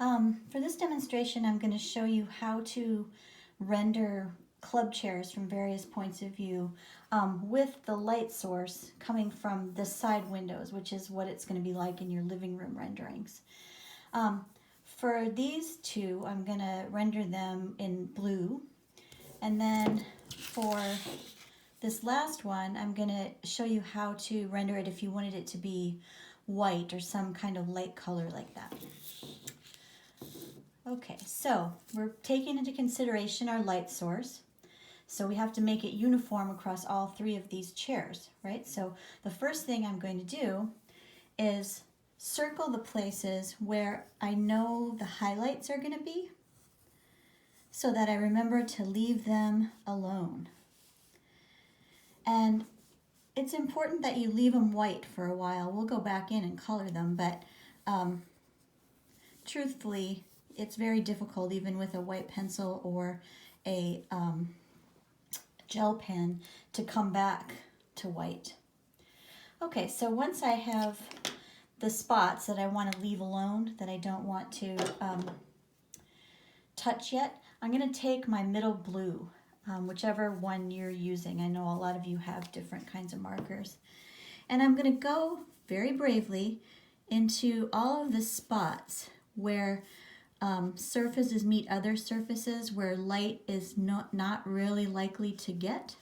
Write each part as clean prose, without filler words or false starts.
For this demonstration, I'm going to show you how to render club chairs from various points of view with the light source coming from the side windows, which is what it's going to be like in your living room renderings. For these two, I'm going to render them in blue, and then for this last one, I'm going to show you how to render it if you wanted it to be white or some kind of light color like that. Okay, so we're taking into consideration our light source. So we have to make it uniform across all three of these chairs, right? So the first thing I'm going to do is circle the places where I know the highlights are going to be so that I remember to leave them alone. And it's important that you leave them white for a while. We'll go back in and color them, but truthfully, it's very difficult even with a white pencil or a gel pen to come back to white. Okay, so once I have the spots that I want to leave alone, that I don't want to touch yet, I'm going to take my middle blue, whichever one you're using. I know a lot of you have different kinds of markers. And I'm going to go very bravely into all of the spots where surfaces meet other surfaces, where light is not really likely to get.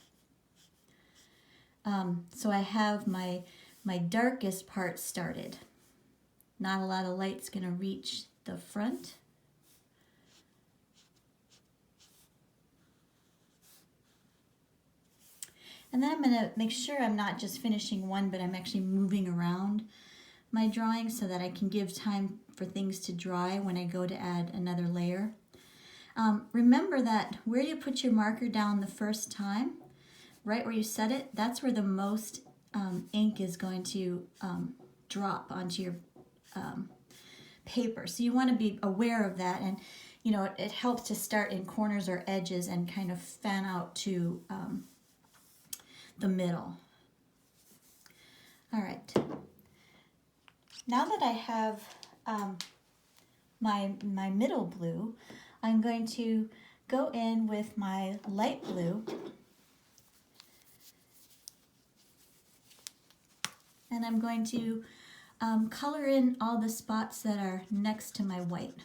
So I have my darkest part started. Not a lot of light's going to reach the front. And then I'm going to make sure I'm not just finishing one, but I'm actually moving around my drawing so that I can give time for things to dry when I go to add another layer. Remember that where you put your marker down the first time, right where you set it, that's where the most ink is going to drop onto your paper. So you want to be aware of that, and you know it helps to start in corners or edges and kind of fan out to the middle. All right. Now that I have my middle blue, I'm going to go in with my light blue and I'm going to color in all the spots that are next to my white.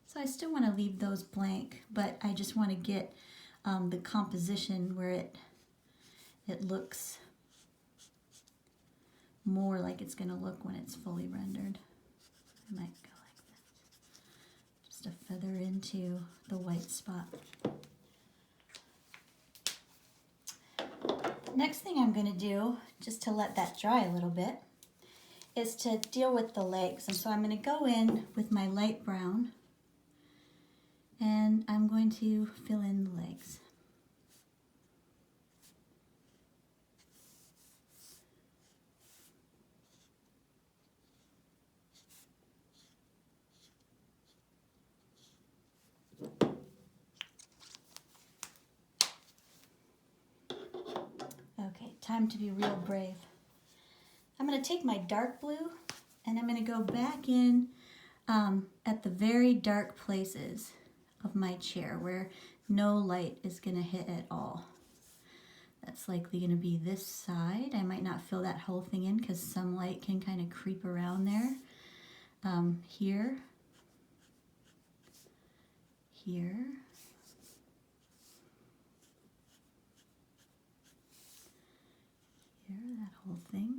So I still want to leave those blank, but I just want to get the composition where it looks more like it's going to look when it's fully rendered. I might go like this, just a feather into the white spot. Next thing I'm going to do, just to let that dry a little bit, is to deal with the legs. And so I'm going to go in with my light brown and I'm going to fill in the legs. Okay, time to be real brave. I'm going to take my dark blue and I'm going to go back in at the very dark places of my chair where no light is going to hit at all. That's likely going to be this side. I might not fill that whole thing in because some light can kind of creep around there. Here, here, that whole thing.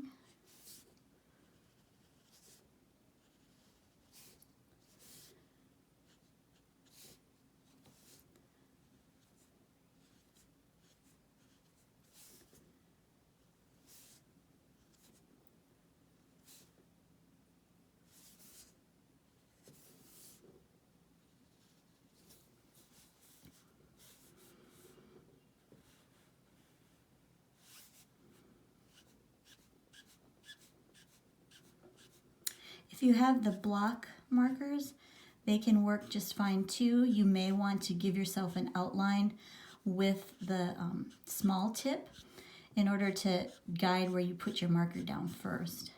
If you have the block markers, they can work just fine too. You may want to give yourself an outline with the small tip in order to guide where you put your marker down first.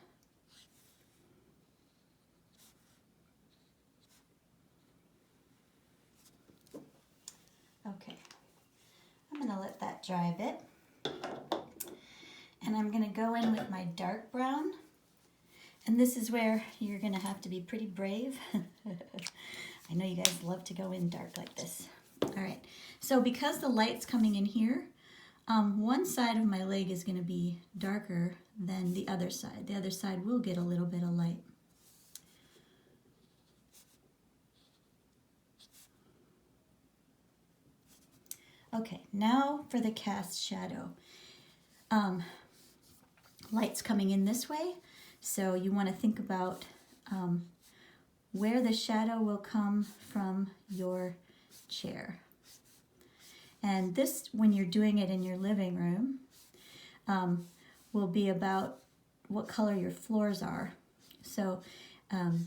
Okay, I'm going to let that dry a bit. And I'm going to go in with my dark brown. And this is where you're going to have to be pretty brave. I know you guys love to go in dark like this. All right, so because the light's coming in here, one side of my leg is going to be darker than the other side. The other side will get a little bit of light. Okay, now for the cast shadow. Light's coming in this way, so you want to think about where the shadow will come from your chair. And this, when you're doing it in your living room, will be about what color your floors are. So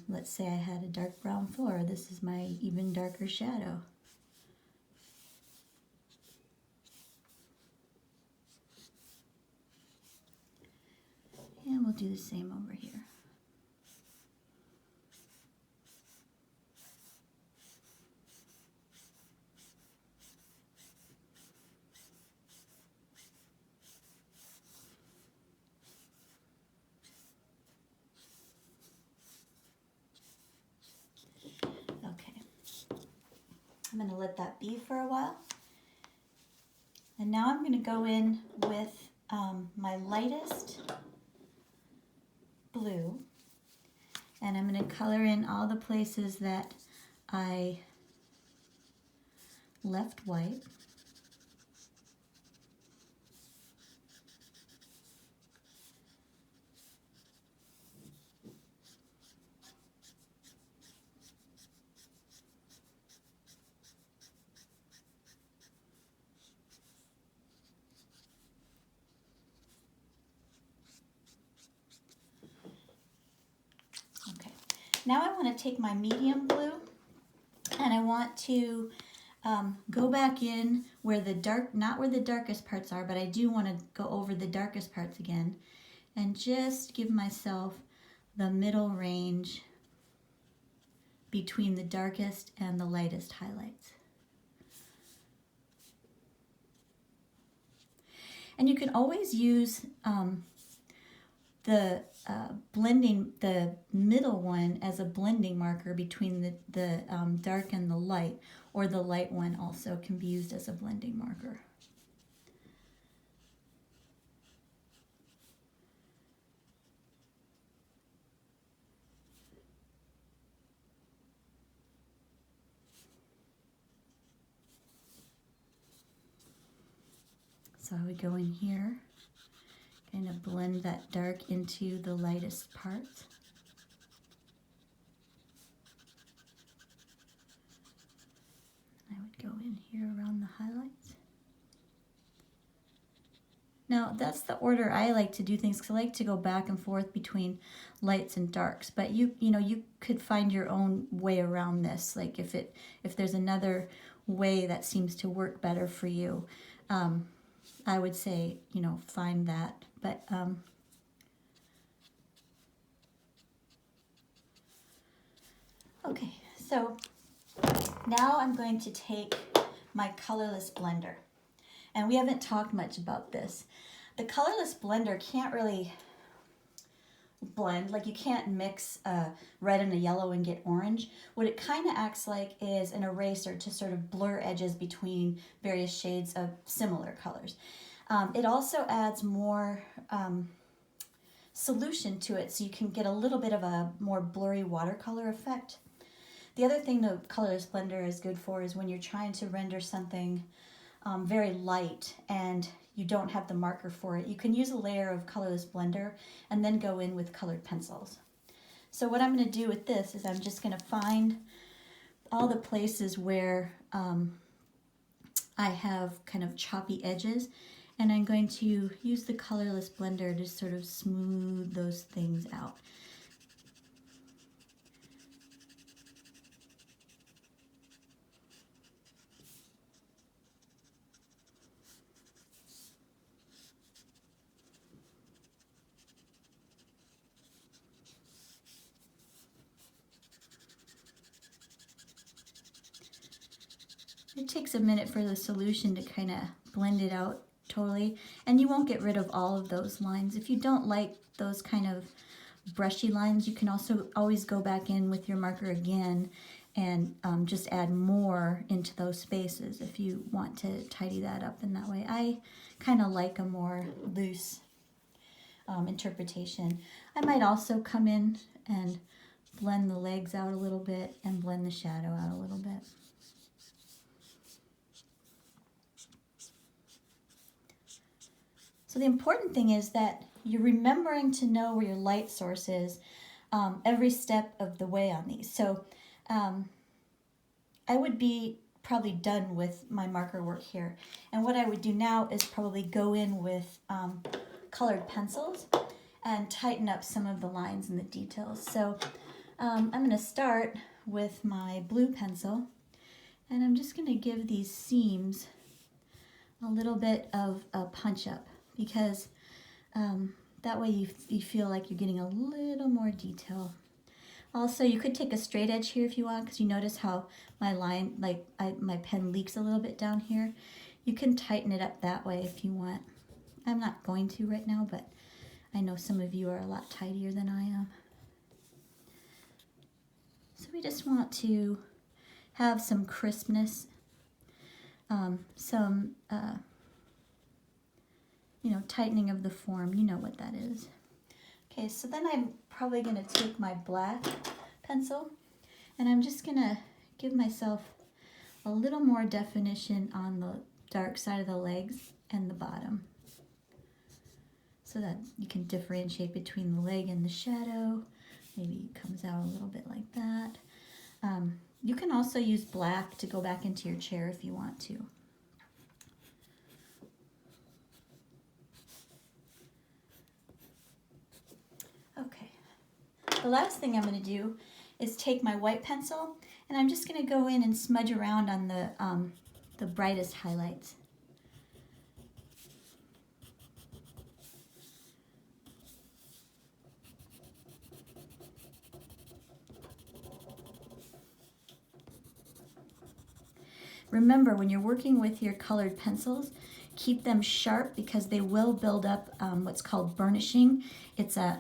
let's say I had a dark brown floor. This is my even darker shadow. And we'll do the same over here. I'm going to let that be for a while. And now I'm going to go in with my lightest blue, and I'm going to color in all the places that I left white. Now I want to take my medium blue and I want to go back in where the dark, not where the darkest parts are, but I do want to go over the darkest parts again and just give myself the middle range between the darkest and the lightest highlights. And you can always use the middle one as a blending marker between the dark and the light, or the light one also can be used as a blending marker. So I would go in here, kind of blend that dark into the lightest parts. I would go in here around the highlights. Now that's the order I like to do things, because I like to go back and forth between lights and darks. But you could find your own way around this. Like if there's another way that seems to work better for you, I would say find that. But okay, so now I'm going to take my colorless blender. And we haven't talked much about this. The colorless blender can't really blend, like you can't mix a red and a yellow and get orange. What it kind of acts like is an eraser to sort of blur edges between various shades of similar colors. It also adds more solution to it, so you can get a little bit of a more blurry watercolor effect. The other thing the colorless blender is good for is when you're trying to render something very light and you don't have the marker for it, you can use a layer of colorless blender and then go in with colored pencils. So what I'm going to do with this is I'm just going to find all the places where I have kind of choppy edges, and I'm going to use the colorless blender to sort of smooth those things out. It takes a minute for the solution to kind of blend it out totally, and you won't get rid of all of those lines. If you don't like those kind of brushy lines, you can also always go back in with your marker again and just add more into those spaces if you want to tidy that up in that way. I kind of like a more loose interpretation. I might also come in and blend the legs out a little bit and blend the shadow out a little bit. So the important thing is that you're remembering to know where your light source is every step of the way on these. So I would be probably done with my marker work here. And what I would do now is probably go in with colored pencils and tighten up some of the lines and the details. So I'm going to start with my blue pencil, and I'm just going to give these seams a little bit of a punch up, because that way you feel like you're getting a little more detail. Also, you could take a straight edge here if you want, because you notice how my line, my pen leaks a little bit down here. You can tighten it up that way if you want. I'm not going to right now, but I know some of you are a lot tidier than I am. So we just want to have some crispness, tightening of the form. You know what that is. Okay, so then I'm probably going to take my black pencil, and I'm just going to give myself a little more definition on the dark side of the legs and the bottom, so that you can differentiate between the leg and the shadow. Maybe it comes out a little bit like that. You can also use black to go back into your chair if you want to. Okay, the last thing I'm going to do is take my white pencil, and I'm just going to go in and smudge around on the brightest highlights. Remember, when you're working with your colored pencils, keep them sharp, because they will build up what's called burnishing. It's a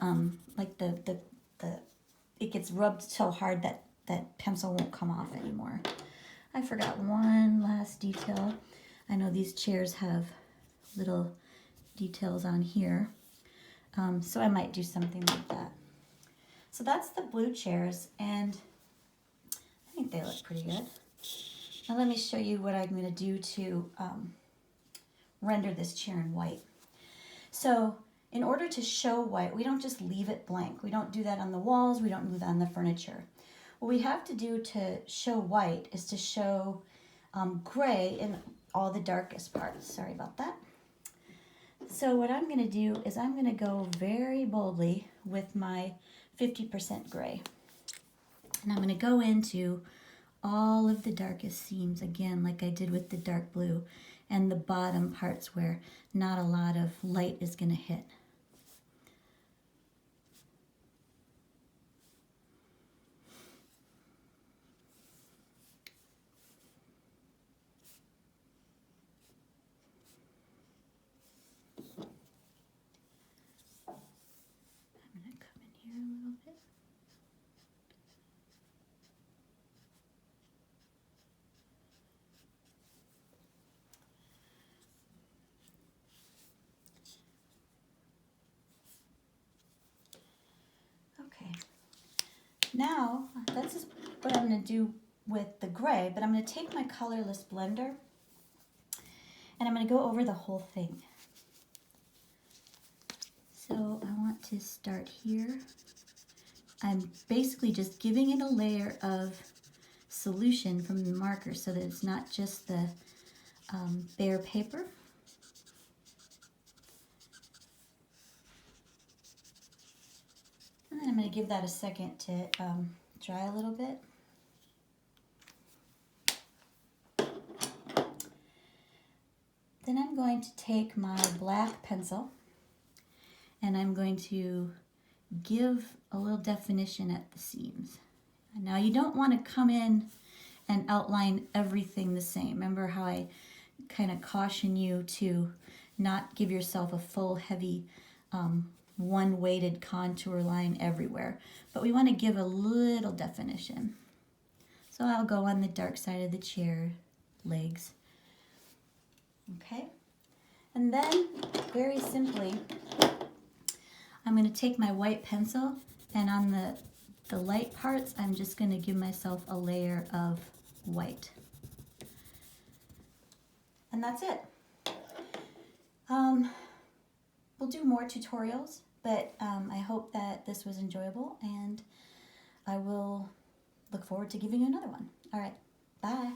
it gets rubbed so hard that pencil won't come off anymore. I forgot one last detail. I know these chairs have little details on here, so I might do something like that. So that's the blue chairs, and I think they look pretty good. Now let me show you what I'm going to do to render this chair in white. So in order to show white, we don't just leave it blank. We don't do that on the walls. We don't do that on the furniture. What we have to do to show white is to show gray in all the darkest parts. Sorry about that. So what I'm going to do is I'm going to go very boldly with my 50% gray. And I'm going to go into all of the darkest seams again, like I did with the dark blue, and the bottom parts where not a lot of light is going to hit. I'm going to come in here a little bit. Okay, now that's what I'm going to do with the gray, but I'm going to take my colorless blender and I'm going to go over the whole thing. So I want to start here. I'm basically just giving it a layer of solution from the marker so that it's not just the bare paper. And then I'm going to give that a second to dry a little bit. Then I'm going to take my black pencil and I'm going to give a little definition at the seams. Now you don't want to come in and outline everything the same. Remember how I kind of caution you to not give yourself a full, heavy, one-weighted contour line everywhere. But we want to give a little definition. So I'll go on the dark side of the chair legs. Okay? And then, very simply, I'm going to take my white pencil, and on the light parts, I'm just going to give myself a layer of white. And that's it. We'll do more tutorials, but I hope that this was enjoyable, and I will look forward to giving you another one. All right, bye.